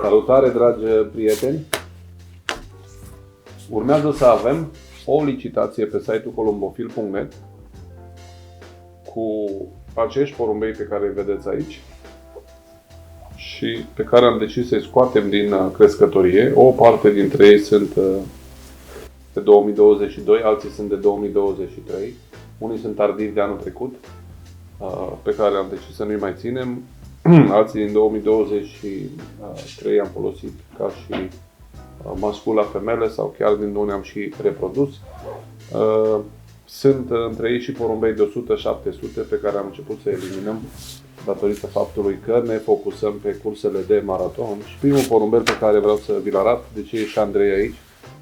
Salutare, dragi prieteni! Urmează să avem o licitație pe site-ul columbofil.net cu acești porumbei pe care îi vedeți aici și pe care am decis să-i scoatem din crescătorie. O parte dintre ei sunt de 2022, alții sunt de 2023. Unii sunt tardivi de anul trecut, pe care am decis să nu-i mai ținem. Alții din 2023 am folosit ca și mascul la femele sau chiar din unde am și reprodus. Sunt între ei și porumbei de 100-700 pe care am început să eliminăm datorită faptului că ne focusăm pe cursele de maraton. Și primul porumbel pe care vreau să vi-l arăt, de ce e și Andrei aici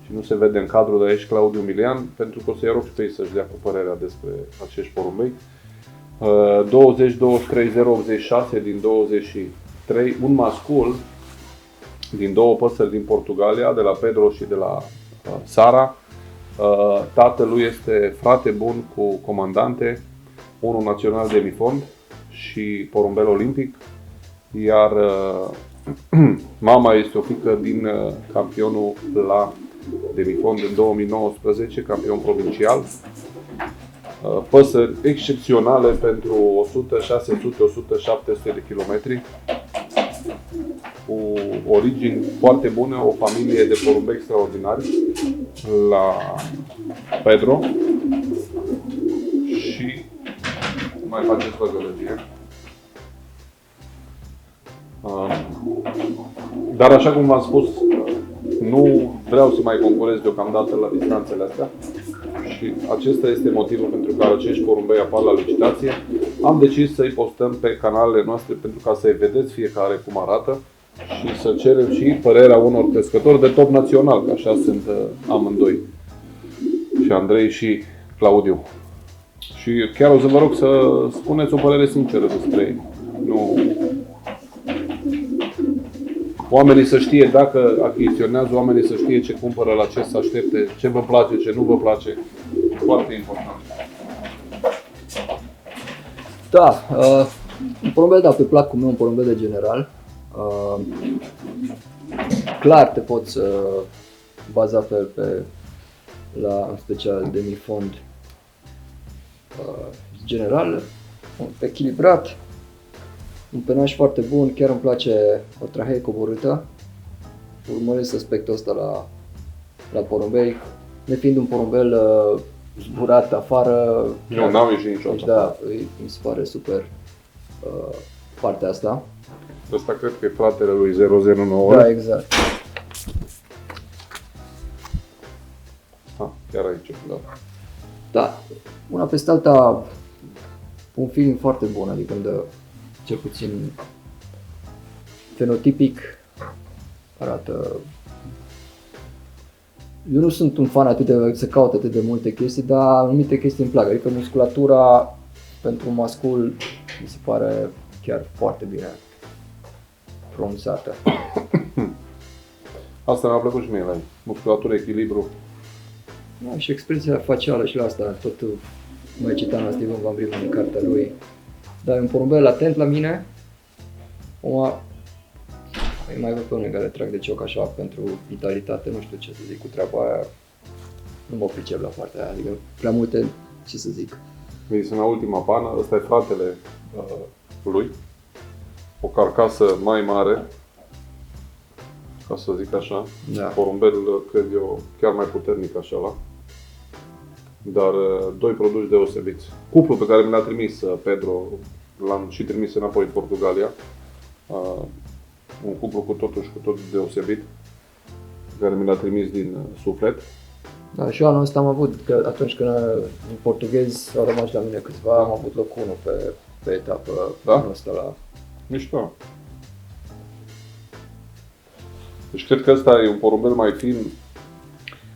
și nu se vede în cadru, dar e și Claudiu Milian, pentru că o să-i rog și pe ei să-și dea cu părerea despre acești porumbei. 20-23-086 din 23, un mascul din două păsări din Portugalia, de la Pedro și de la Sara. Tatălui este frate bun cu comandante, unul național de mifond și porumbel olimpic, iar mama este o fiică din campionul la demifond în 2019, campion provincial. Păsări excepționale pentru 100, 600, 100, 700 de kilometri, cu origini foarte bune, o familie de porumbei extraordinari la Pedro și mai faceți păgălăgie. Dar așa cum v-am spus, nu vreau să mai concurez deocamdată la distanțele astea și acesta este motivul pentru care acești porumbei apar la licitație. Am decis să-i postăm pe canalele noastre pentru ca să-i vedeți fiecare cum arată și să cerem și părerea unor crescători de top național, că așa sunt amândoi, și Andrei și Claudiu. Și chiar o să vă rog să spuneți o părere sinceră despre ei. Nu... Oamenii să știe dacă achiziționează, oamenii să știe ce cumpără, la ce să aștepte, ce vă place, ce nu vă place. Foarte important. Da, un porumbel, da, pe placul meu, un porumbel de general. Clar te poți baza pe la, în special, demifond general, echilibrat, un penaj foarte bun, chiar îmi place o trahee coborâtă. Urmăresc aspectul ăsta la porumbei, nefiind un porumbel zburat afară. Eu n-am ieșit niciodată. Deci, da, mi se pare super partea asta. Ăsta cred că e fratele lui 009. Da, exact. Chiar aici, da. Da, una peste alta, un feeling foarte bun, adică îmi dă, cel puțin fenotipic, arată. Eu nu sunt un fan atât de să caut atât de multe chestii, dar anumite chestii îmi plac, adică musculatura pentru un mascul mi se pare chiar foarte bine pronunțată. Asta mi-a plăcut și mie la ei. Musculatură, echilibru. Da, și expresia facială și la asta, tot mai citam la Steven Van Briven în cartea lui. Dar e un porumbel atent la mine. Acum, mai văd pe unii care trag de cioc așa pentru vitalitate, nu știu ce să zic cu treaba aia. Nu mă pricep la partea aia, adică prea multe, ce să zic. Sunt la ultima pană, ăsta e fratele lui. O carcasă mai mare, ca să zic așa. Da. Porumbel, cred eu, chiar mai puternic așa la. Dar doi produși deosebiți. Cuplul pe care mi l-a trimis Pedro, l-am și trimis înapoi în Portugalia. Un cuplu cu totul și cu totul deosebit, pe care mi l-a trimis din suflet. Da, și eu anul ăsta am avut, că atunci când în portughez au rămas la mine câțiva, am avut locul 1 pe etapă, da? Anul ăsta la... Mișto. Deci cred că ăsta e un porumbel mai fin.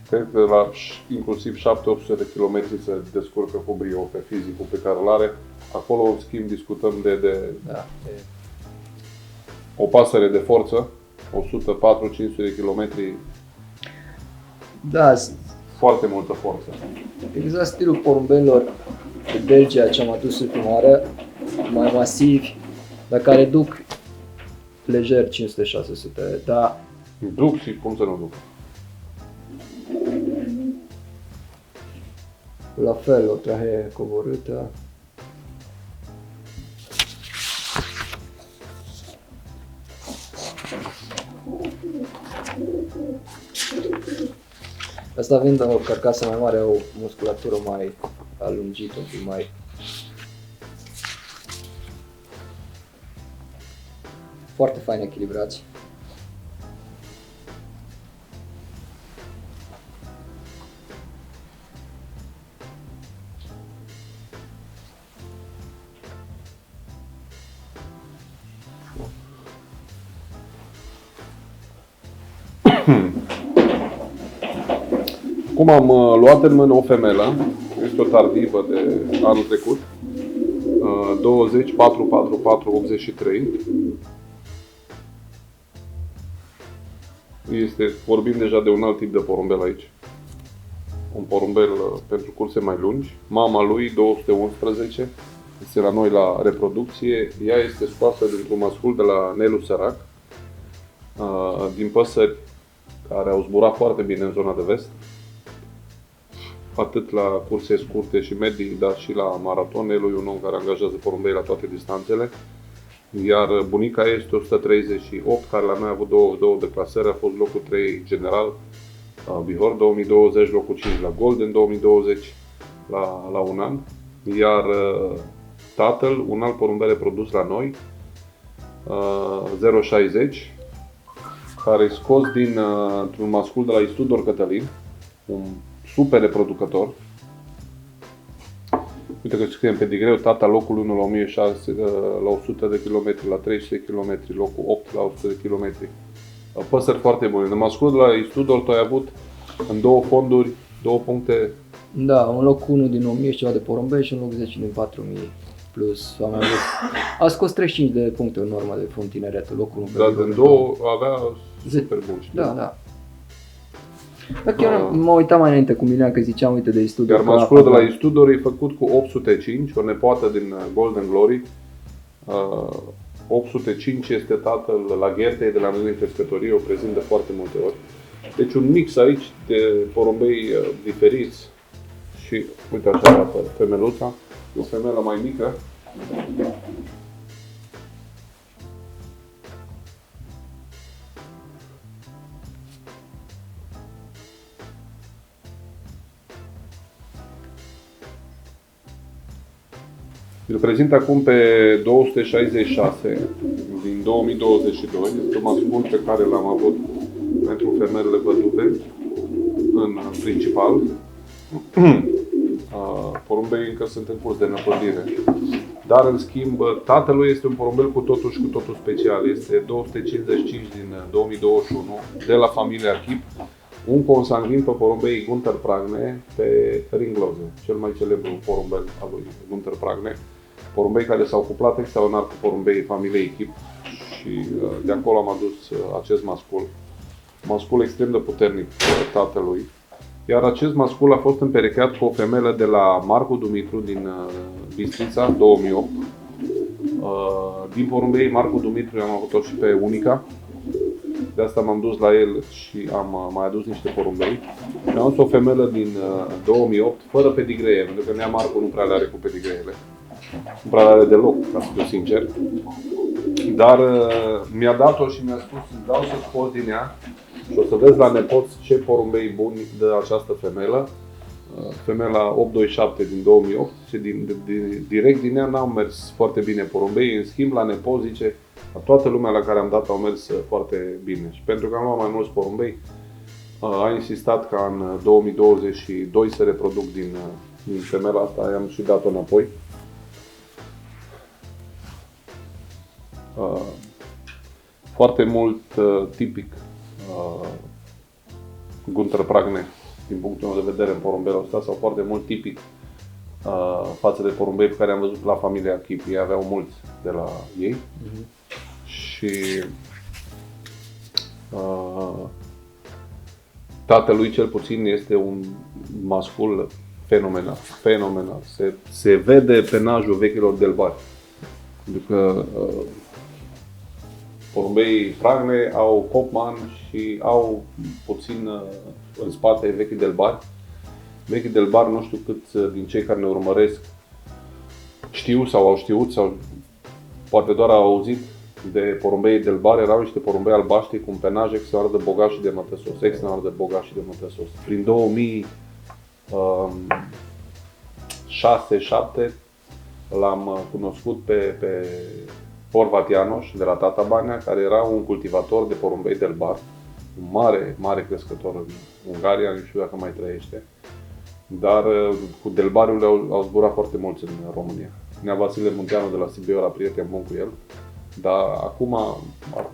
Cred că la inclusiv 700-800 de kilometri se descurcă cu brio pe fizicul pe care îl are. Acolo, în schimb, discutăm de o pasăre de forță, 104-500 de kilometri. Da, foarte multă forță. exact stilul porumbelor de Belgia ce am adus ultima oară, mai masivi, dar care duc lejer 500-600, dar Duc și cum să nu duc. la fel o trahee coborâtă. Asta fiind o carcasă mai mare, o musculatură mai alungită, un pic mai... Foarte fain echilibrați. Acum am luat în mână o femelă, este o tardivă de anul trecut, 20 4 4 4 83. Vorbim deja de un alt tip de porumbel aici. Un porumbel pentru curse mai lungi. Mama lui, 211, este la noi la reproducție. Ea este scoasă dintr-un mascul de la Nelu Sărac, din păsări care au zburat foarte bine în zona de vest, atât la curse scurte și medii, dar și la maraton. Nelu e un om care angajează porumbei la toate distanțele. Iar bunica este 138, care la noi a avut 22 de clasări, a fost locul 3 general, Bihor 2020, locul 5 la Golden 2020, la un an. Iar tatăl, un alt porumbel produs la noi, 060, care e scos dintr-un mascul de la Istudor Cătălin, un super reproducător. Uite că scrie în pedigreu, tata locul 1 la 1600, la 100 de km, la 300 km, locul 8 la 100 de km. Păsări foarte bune. De mascul de la Istudor tu ai avut în două fonduri, 2 puncte. Da, un loc 1 din 1000 și ceva de porumbei și un loc 10 din 4000 plus. A scos 35 de puncte în urmă de fond tineretul, locul 1. Dar din două avea super bun. Da, da. Dar chiar mă uitam mai înainte cu Milean că ziceam, uite, de Istudor. Iar masculul de la Istudor e făcut cu 805, o nepoată din Golden Glory. 805 este tatăl la Ghertei de la noi în pescătorie, o prezint de foarte multe ori. Deci un mix aici de porumbei diferiți și uite așa arată femeluța, e o femelă mai mică. Îl prezint acum pe 266 din 2022. Este un mascul pe care l-am avut pentru femelele văduve în principal. Porumbei încă sunt în curs de năpădire. Dar în schimb, tatălui este un porumbel cu totul și cu totul special. Este 255 din 2021 de la familia Chip. Un consanguin pe porumbei Gunter Pragne pe Ringloze, cel mai celebru porumbel al lui Gunter Pragne. Porumbei care s-au cuplat extraordinar cu porumbei familiei Chip și de acolo am adus acest mascul. Mascul extrem de puternic tatălui. Iar acest mascul a fost împerecheat cu o femelă de la Marcu Dumitru din Bistrița, 2008. Din porumbei Marcu Dumitru am avut-o și pe Unica. De asta m-am dus la el și am mai adus niște porumbei. Mi-am adus o femelă din 2008, fără pedigree, pentru că nea Marcu nu prea le are cu pedigreele. Nu prea le are deloc, ca să fiu sincer. Dar mi-a dat-o și mi-a spus, îți dau să scoți din ea și o să vezi la nepoți ce porumbei buni dă această femelă. Femela 827 din 2008 și direct din ea n-au mers foarte bine porumbei. În schimb, la nepoți, zice, toată lumea la care am dat au mers foarte bine. Și pentru că am luat mai mulți porumbei, a insistat ca în 2022 să reproduc din femela asta, i-am și dat-o înapoi. Foarte mult tipic Gunter Pragne din punctul meu de vedere în porumbelul ăsta, sau foarte mult tipic față de porumbei pe care am văzut la familia Chip. Ei aveau mulți de la ei. Și tatălui cel puțin este un mascul fenomenal, fenomenal. Se vede penajul vechilor delvari. Pentru că Porumbei Pragne au Kopman și au puțin în spate Vechi del Bar. Vechi del Bar, nu știu câți din cei care ne urmăresc știu sau au știut sau poate doar au auzit de porumbei del Bar. Erau niște porumbei albaștri cu un penaj extraordinar de bogat și de mătăsos, extraordinar de bogat și de mătăsos. Prin 2006-2007 l-am cunoscut pe Horvat János de la Tata Bania, care era un cultivator de porumbei del Bar, un mare crescător în Ungaria, nu știu dacă mai trăiește, dar cu del Bariurile au zburat foarte mulți în România. Nea Vasile Munteanu de la Sibiu era prieten bun cu el, dar acum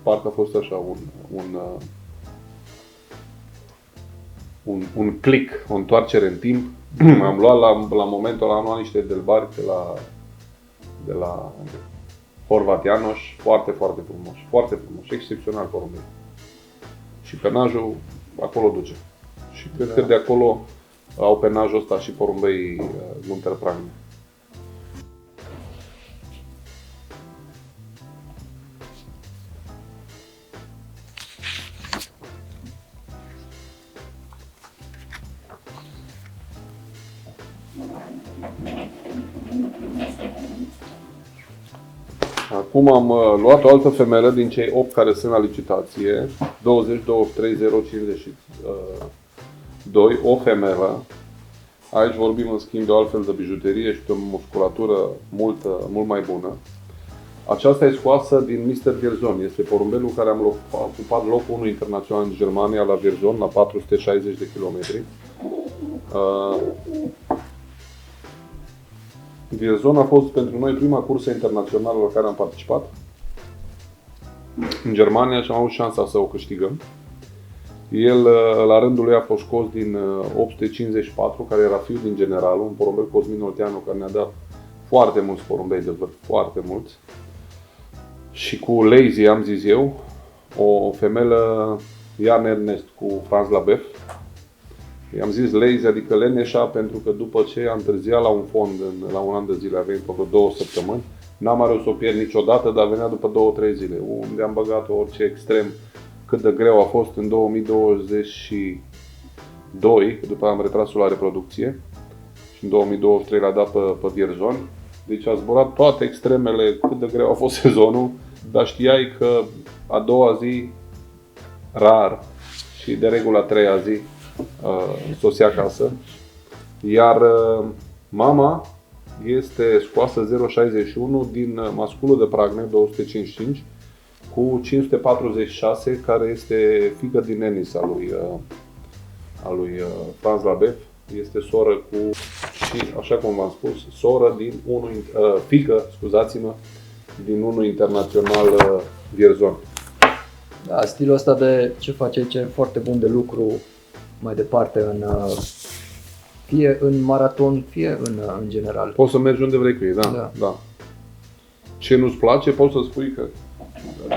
parcă a fost așa un click, o întoarcere în timp. Am luat la momentul ăla, am luat niște del Bari de la Horvat János, foarte frumoși, excepțional porumbei. Și penajul acolo duce. Și cred că de acolo au penajul ăsta și porumbei Gunter Pragne. Acum am luat o altă femelă din cei 8 care sunt la licitație, 2023052, o femelă. Aici vorbim în schimb de o altfel de bijuterie și de o musculatură mult mai bună. Aceasta e scoasă din Mr. Vierzon. Este porumbelul care am ocupat locul 1 internațional în Germania la Vierzon, la 460 de kilometri. Vierzon a fost pentru noi prima cursă internațională la care am participat în Germania și am avut șansa să o câștigăm. El, la rândul lui, a fost scos din 854, care era fiul din generalul, un porumbel Cosmin Olteanu, care ne-a dat foarte mulți porumbei de vârf, foarte mulți. Și cu Lazy, am zis eu, o femelă Jan Ernest cu Franz Labef. I-am zis Lazy, adică leneșa, pentru că după ce am întârziat la un fond, la un an de zile, a venit pe 2 săptămâni, n-am mai reușit să o pierd niciodată, dar venea după 2-3 zile, unde am băgat orice extrem, cât de greu a fost în 2022, după am retras-o la reproducție și în 2023 l-a dat pe Vierzon. Deci a zburat toate extremele, cât de greu a fost sezonul, dar știai că a doua zi, rar, și de regulă a treia zi, sosea acasă. Iar mama este scoasă 061 din masculul de Pragne 255 cu 546, care este fiică din Enis a lui Franz Labef. Este soră cu, și așa cum v-am spus, soră din fiică, scuzați-mă, din unul internațional Vierzon. Da, stilul ăsta de ce face aici e foarte bun de lucru mai departe fie în maraton, fie în general. Poți să mergi unde vrei cu ei, da. Ce nu-ți place, poți să spui că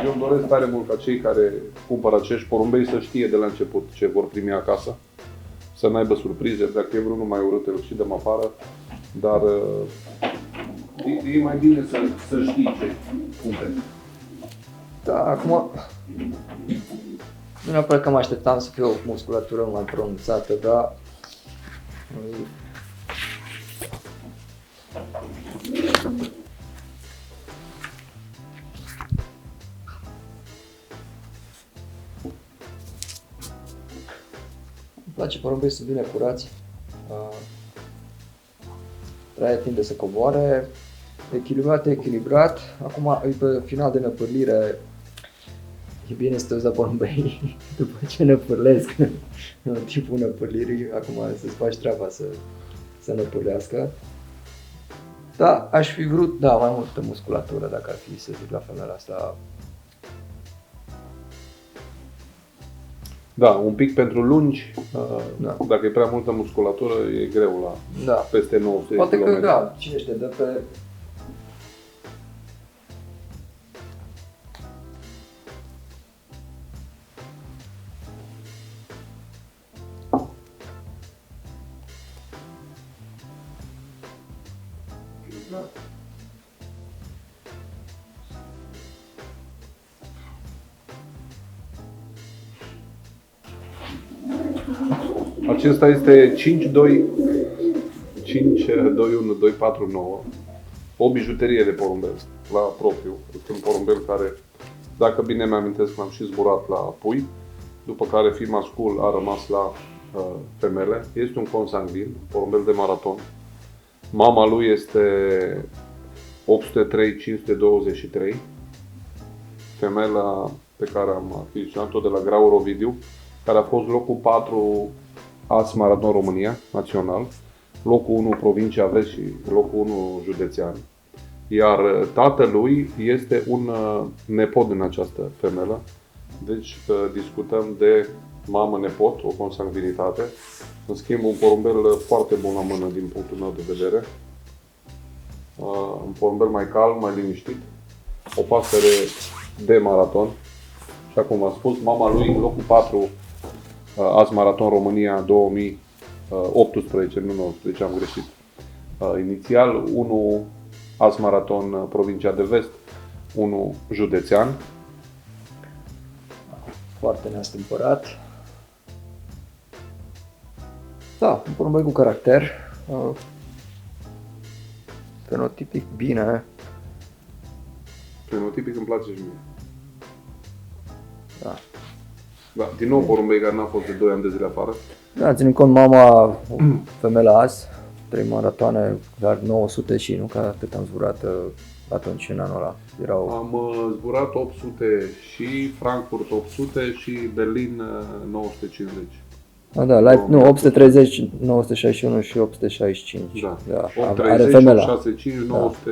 eu îmi doresc tare mult ca cei care cumpără acești porumbei să știe de la început ce vor primi acasă, să n-aibă surprize. Dacă e vreunul mai urât, îl și dăm afară, dar e mai bine să știi ce cumperi. Da, acum nu neapărat că mă așteptam să fie o musculatură mai pronunțată, dar îmi place porumbei să bine curați. Traia tinde să coboare, echilibrat. Acum pe final de năpârlire e bine să te uiți la porumbei după ce năpârlesc, în timpul năpârlirii, acum să-ți faci treaba să năpârlească. Da, aș fi vrut, mai multă musculatură dacă ar fi să zic la femeia asta. Da, un pic pentru lungi, dacă e prea multă musculatură, e greu la peste 900 Poate km. că, cine știe, dă pe... Acesta este 521-249, o bijuterie de porumbel la propriu. Este un porumbel care, dacă bine mi-amintesc, l-am și zburat la pui, după care fiind mascul a rămas la femele. Este un consanguin, porumbel de maraton. Mama lui este 803-523, femela pe care am achiziționat-o de la Graur Ovidiu, care a fost locul 4 As Maraton România, național, locul 1 provincia Vest și locul 1 județean. Iar tatălui este un nepot din această femelă, deci discutăm de mamă-nepot, o consanguinitate. În schimb, un porumbel foarte bun la mână din punctul meu de vedere. Un porumbel mai calm, mai liniștit, o pasăre de maraton. Așa cum am spus, mama lui locul 4 As Maraton România 2018, nu 19, am greșit. Inițial, 1 As Maraton Provincia de Vest, 1 județean. Foarte neastâmpărat. Da, un porumbel cu caracter. Fenotipic bine. Fenotipic îmi place și mie. Da. Da, din nou porumbei care n-a fost de 2 ani de zile afară. Da, ținând cont mama, femela As, 3 maratoane, dar 900 și nu, că atât am zburat atunci în anul ăla. Am zburat 800 și Frankfurt 800 și Berlin 950. Da, nu, 830, 961 și 865. Da, Da. 830, Are femela. 865, 900...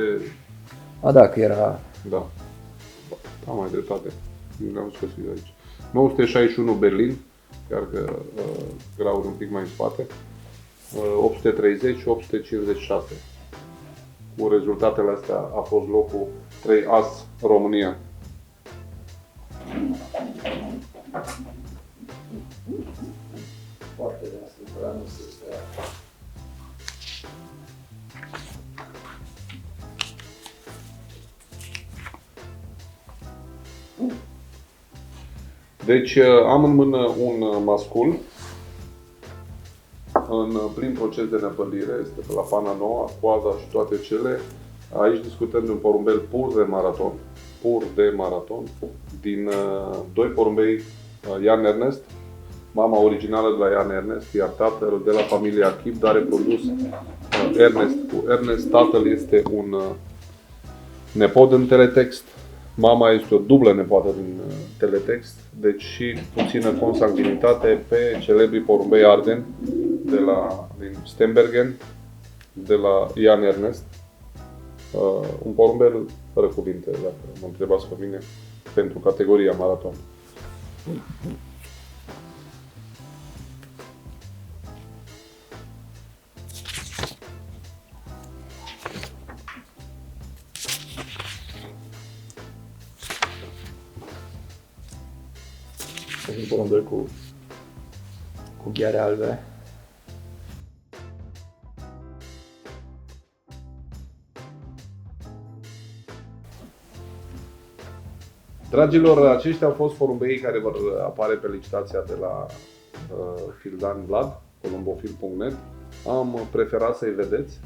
Da, că era... Da, am mai dreptate. Nu le-am scos aici. 961 Berlin, chiar că Graur un pic mai în spate. 830 și 856. Cu rezultatele astea a fost locul 3 As România. Foarte de asta, nu se stea. Deci am în mână un mascul în plin proces de năpădire, este pe la pana nouă, coada și toate cele. Aici discutăm de un porumbel pur de maraton, din 2 porumbei Ian Ernest, mama originală de la Ian Ernest, iar tatăl de la familia Chip, dar reprodus Ernest cu Ernest. Tatăl este un nepot în teletext, mama este o dublă nepoată din teletext, deci și puțină consanguinitate pe celebrii porumbei Arden din Steenbergen, de la Ian Ernest. Un porumbel fără cuvinte, dacă mă întrebați pe mine, pentru categoria maraton. Un porumbel cu gheare albe. Dragilor, aceștia au fost porumbeii care vor apare pe licitația de la Fildan Vlad, columbofil.net. Am preferat să-i vedeți,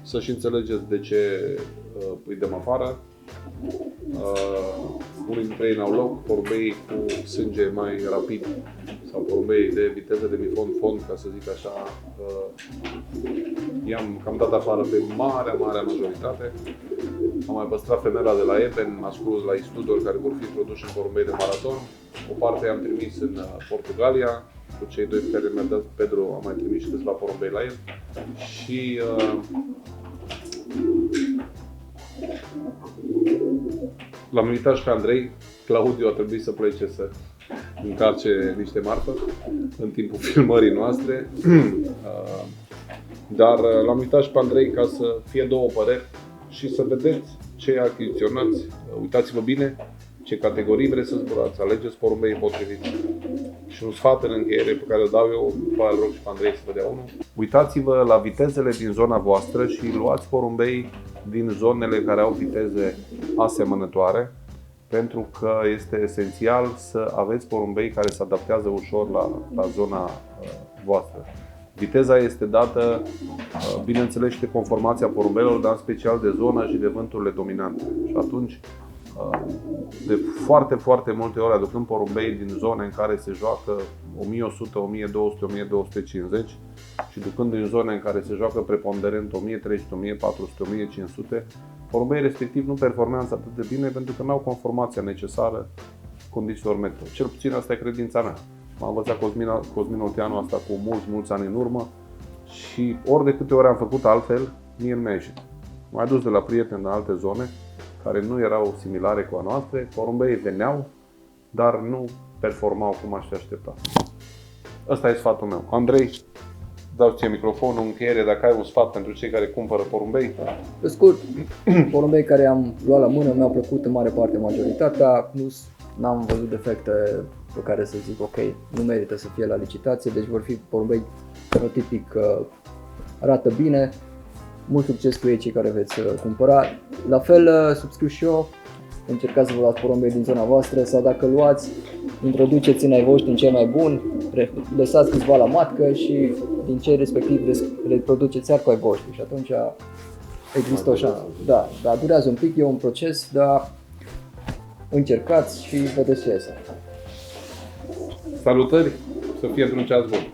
să-și înțelegeți de ce îi dăm afară. Unii dintre ei n-au loc, porumbei cu sânge mai rapid sau porumbei de viteză de mifon-fond, ca să zic așa, i-am cam dat afară pe marea majoritate. Am mai păstrat femela de la Eben, masculul de la Istudor, care vor fi introduși în porumbei de maraton. O parte i-am trimis în Portugalia, cu cei 2 pe care mi-a dat Pedro, am mai trimis și câțiva porumbei la el. Și l-am invitat și pe Andrei. Claudiu a trebuit să plece să încarce niște marfă în timpul filmării noastre. Dar l-am invitat și pe Andrei ca să fie 2 păreri și să vedeți ce achiziționați. Uitați-vă bine ce categorii vreți să zburați, alegeți porumbeii potriviți. Și un sfat în încheiere pe care îl dau eu, după aia rog și pe Andrei să vă dea unul. Uitați-vă la vitezele din zona voastră și luați porumbei din zonele care au viteze asemănătoare, pentru că este esențial să aveți porumbei care se adaptează ușor la zona voastră. Viteza este dată, bineînțeles, și de conformația porumbelor, dar în special de zonă și de vânturile dominante. Și atunci, de foarte, foarte multe ori, aducând porumbei din zone în care se joacă 1100, 1200, 1250 și ducând în zone în care se joacă preponderent 1300, 1400, 1500, porumbei respectiv nu performează atât de bine pentru că nu au conformația necesară condițiilor meteo. Cel puțin asta e credința mea. M-a învățat Cosmin Olteanu asta cu mulți ani în urmă și ori de câte ori am făcut altfel, mie nu mi-a ieșit. M-am dus de la prieteni în alte zone care nu erau similare cu a noastre, porumbeii veneau, dar nu performau cum aș fi așteptat. Ăsta e sfatul meu. Andrei, dau ție microfonul în încheiere dacă ai un sfat pentru cei care cumpără porumbei. Pe scurt, porumbei care am luat la mână mi-au plăcut în mare parte majoritatea, n-am văzut defecte pe care să zic ok, nu merită să fie la licitație, deci vor fi porumbei fenotipic, arată bine. Mult succes cu ei cei care veți cumpăra. La fel, subscriu și eu, încercați să vă luați porumbei din zona voastră sau dacă luați, introduceți în ai voștri în cel mai bun, lăsați câțiva la matcă și din cei respectiv reproduceți iar cu ai voștri și atunci există o șansă. Da, dar durează un pic, e un proces, dar încercați și vedeți ce iese. Salutări, să fie într-un ceas bun!